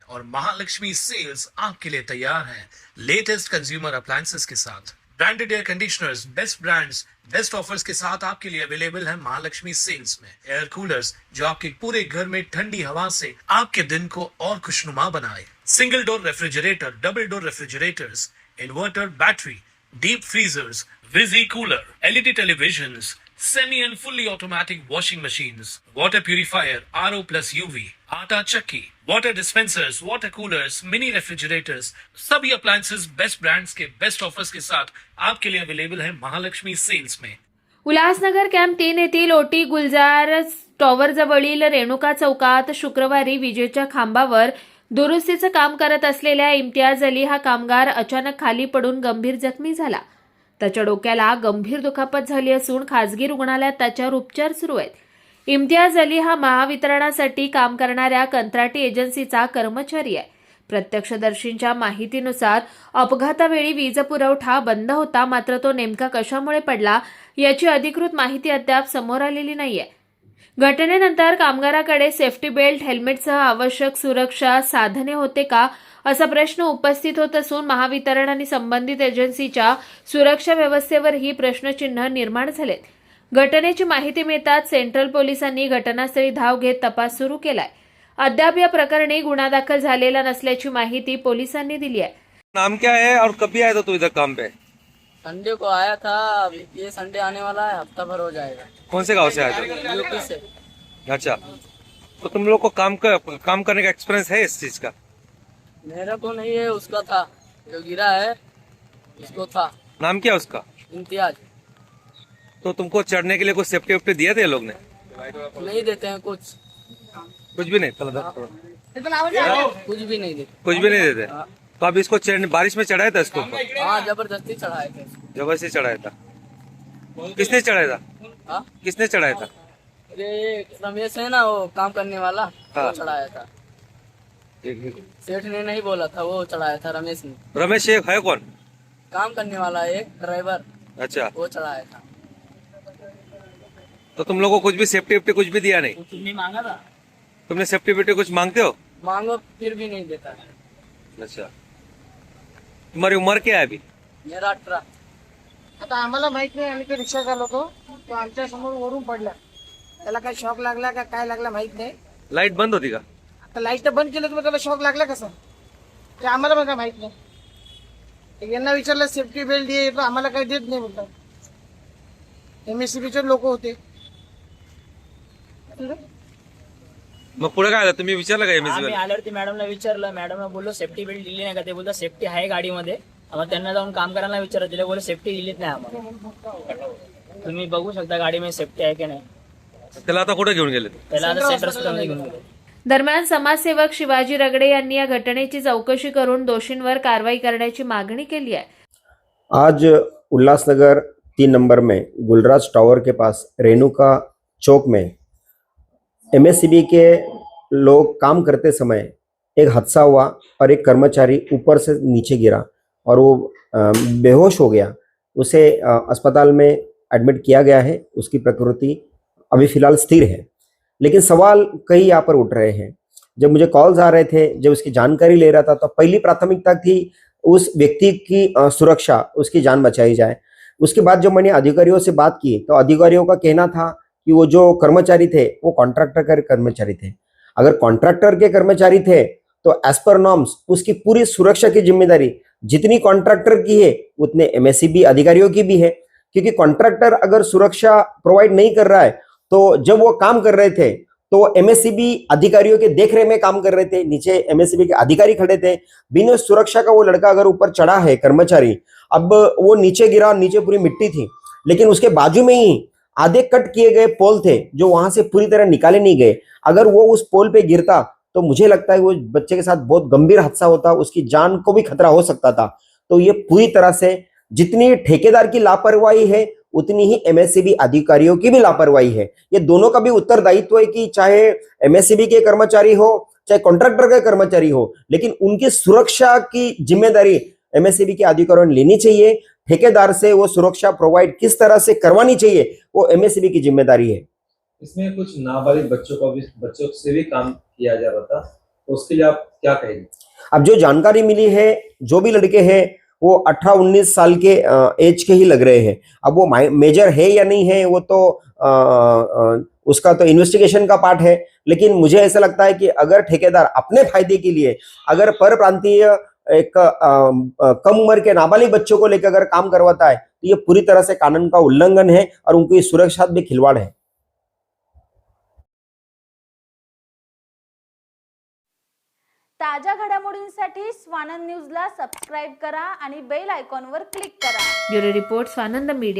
और महालक्ष्मी सेल्स आपके लिए तैयार है लेटेस्ट कंज्यूमर अप्लायंसेस के साथ। Branded air conditioners, best brands, best offers के साथ आपके लिए अवेलेबल है महालक्ष्मी सेल्स में। एयर कूलर्स जो आपके पूरे घर में ठंडी हवा से आपके दिन को और खुशनुमा बनाए। Single door refrigerator, double door refrigerators, inverter battery, deep freezers, Vizzy cooler, LED televisions, semi and fully automatic washing machines, water purifier, RO plus UV, आटा चक्की, water dispensers, water coolers, mini refrigerators, सभी appliances best brands के best offers के साथ आपके लिए available है Mahalakshmi cells में। Ulhasnagar camp 3 येथील ओटी Gulzar tower जवळील रेणुका चौकात शुक्रवारी विजेच्या खांबावर दुरुस्तीचं काम करत असलेल्या इम्तियाज अली हा कामगार अचानक खाली पडून गंभीर जखमी झाला। त्याच्या डोक्याला गंभीर दुखापत झाली असून खासगी रुग्णालयात त्याच्यावर उपचार सुरू आहेत। इम्तियाज अली हा महावितरणासाठी काम करणाऱ्या कंत्राटी एजन्सीचा कर्मचारी आहे। प्रत्यक्षदर्शींच्या माहितीनुसार अपघातावेळी वीज पुरवठा बंद होता, मात्र तो नेमका कशामुळे पडला याची अधिकृत माहिती अद्याप समोर आलेली नाहीये। घटनेनंतर कामगाराकडे सेफ्टी बेल्ट, हेल्मेटसह आवश्यक सुरक्षा साधने होते का असा प्रश्न उपस्थित होत असून महावितरण आणि संबंधित एजन्सीच्या सुरक्षा व्यवस्थेवरही प्रश्नचिन्ह निर्माण झालेत। घटनेची माहिती मिळताच सेंट्रल पोलिसांनी घटनास्थळी धाव घेत तपास सुरू केलाय। अद्याप या प्रकरणी गुन्हा दाखल झालेला नसल्याची माहिती पोलिसांनी दिली आहे। नाम क्या है और कभी आया था तू इधर काम पे? संडे को आया था, ये संडे आने वाला है, हफ्ता भर हो जाएगा। कौन से गांव से आया था? यूपी से। अच्छा, तो तुम लोग को काम करने का एक्सपीरियंस है इस चीज का? मेरा को नहीं है, उसका था, जो गिरा है उसको था। नाम क्या है उसका? इम्तियाज। तो तुमको चढ़ने के लिए कुछ सेफ्टी वेफ्टी दिए थे ये लोग ने? नहीं देते हैं कुछ कुछ भी नहीं? चलो कुछ भी नहीं देते। कुछ भी नहीं देते? तो अब इसको बारिश में चढ़ाया था इसको? हाँ, जबरदस्ती चढ़ाए थे। जबरदस्ती चढ़ाया था? किसने चढ़ाया था? हाँ, किसने चढ़ाया था? ये रमेश है ना, वो काम करने वाला, हाँ। वो चढ़ाया था। सेठ ने नहीं बोला था, वो चढ़ाया था रमेश ने। रमेश ये है कौन? काम करने वाला एक ड्राइवर, अच्छा, वो चढ़ाया था। तो तुम लोग को कुछ भी सेफ्टी वेफ्टी कुछ भी दिया नहीं? कुछ नहीं मांगा था। तुमने सेफ्टी वेफ्टी कुछ मांगते हो? मांगो फिर भी नहीं देता है। अच्छा, तुम्हारी उम्र क्या है अभी? मेरा 18। आता आम्हाला माहित नाही, आम्ही ते रिक्षा चालवतो, तो आमच्या समोर वरून पडला, त्याला काय शॉक लागला का काय लागला माहित नाही। लाइट बंद होती का? आता लाईट तर बंद केलं, तर त्याला शॉक लागला कसा ते आम्हाला पण काय माहित नाही। यांना विचारलं सेफ्टी बेल्ट दे, तो आम्हाला काही देत नाही बोलतात। MSCBचे लोक होते। मग पुढे काय आलं? तुम्ही विचारलं का आम्ही एमएससी? आल्यावरती मॅडमला विचारलं, मॅडमला बोललो सेफ्टी बेल्ट दिली नाही का, ते बोलतात सेफ्टी आहे गाडीमध्ये। मग त्यांना जाऊन काम करायला विचारलं, तिला बोललो सेफ्टी दिलीच नाही आम्हाला। तुम्ही बघू शकता गाडीमध्ये सेफ्टी आहे की नाही। त्याला आता कुठे घेऊन गेले? त्याला आता सेंटर हॉस्पिटलमध्ये घेऊन गेले। दरम्यान समाजसेवक शिवाजी रगडे यांनी या घटनेची चौकशी करून दोषींवर कारवाई करण्याची मागणी केली आहे। आज उल्लासनगर 3 नंबर में गुलराज टावर के पास रेणुका चौक में MSCB के लोग काम करते समय एक हादसा हुआ और एक कर्मचारी ऊपर से नीचे गिरा और वो बेहोश हो गया। उसे अस्पताल में एडमिट किया गया है। उसकी प्रकृति अभी फ़िलहाल स्थिर है, लेकिन सवाल कई यहाँ पर उठ रहे हैं। जब मुझे कॉल्स आ रहे थे, जब उसकी जानकारी ले रहा था, तो पहली प्राथमिकता थी उस व्यक्ति की सुरक्षा, उसकी जान बचाई जाए। उसके बाद जब मैंने अधिकारियों से बात की, तो अधिकारियों का कहना था कि वो जो कर्मचारी थे वो कॉन्ट्रैक्टर के कर्मचारी थे। अगर कॉन्ट्रैक्टर के कर्मचारी थे तो एज पर नॉर्म्स उसकी पूरी सुरक्षा की जिम्मेदारी जितनी कॉन्ट्रैक्टर की है उतने MSCB अधिकारियों की भी है, क्योंकि कॉन्ट्रैक्टर अगर सुरक्षा प्रोवाइड नहीं कर रहा है तो जब वो काम कर रहे थे तो MSCB अधिकारियों के देखरेख में काम कर रहे थे, नीचे MSCB के अधिकारी खड़े थे। बिना सुरक्षा का वो लड़का अगर ऊपर चढ़ा है कर्मचारी, अब वो नीचे गिरा, नीचे पूरी मिट्टी थी, लेकिन उसके बाजू में ही आधे कट किए गए पोल थे जो वहां से पूरी तरह निकाले नहीं गए। अगर वो उस पोल पे गिरता तो मुझे लगता है वो बच्चे के साथ बहुत गंभीर हादसा होता, उसकी जान को भी खतरा हो सकता था। तो ये पूरी तरह से जितनी ठेकेदार की लापरवाही है उतनी ही MSCB अधिकारियों की भी लापरवाही है। ये दोनों का भी उत्तरदायित्व है कि चाहे MSCB के कर्मचारी हो चाहे कॉन्ट्रैक्टर के कर्मचारी हो, लेकिन उनकी सुरक्षा की जिम्मेदारी MSCB के अधिकारियों ने लेनी चाहिए। ठेकेदार से वो सुरक्षा प्रोवाइड किस तरह से करवानी चाहिए वो MSCB की जिम्मेदारी है। इसमें कुछ नाबालिग बच्चों से भी काम किया जा रहा था, उसके लिए आप क्या कहेंगे? अब जो जानकारी मिली है, जो भी लड़के हैं वो 18-19 साल के एज के ही लग रहे हैं। अब वो मेजर है या नहीं है वो तो उसका तो इन्वेस्टिगेशन का पार्ट है, लेकिन मुझे ऐसा लगता है कि अगर ठेकेदार अपने फायदे के लिए अगर पर प्रांतीय एक कम उम्र के नाबालिग बच्चों को लेकर अगर काम करवाता है तो ये पूरी तरह से कानून का उल्लंघन है और उनकी सुरक्षा भी खिलवाड़ है। ताज्या घडामोडींसाठी स्वानंद न्यूजला सबस्क्राईब करा आणि बेल आयकॉनवर क्लिक करा. Bureau report Swanand media.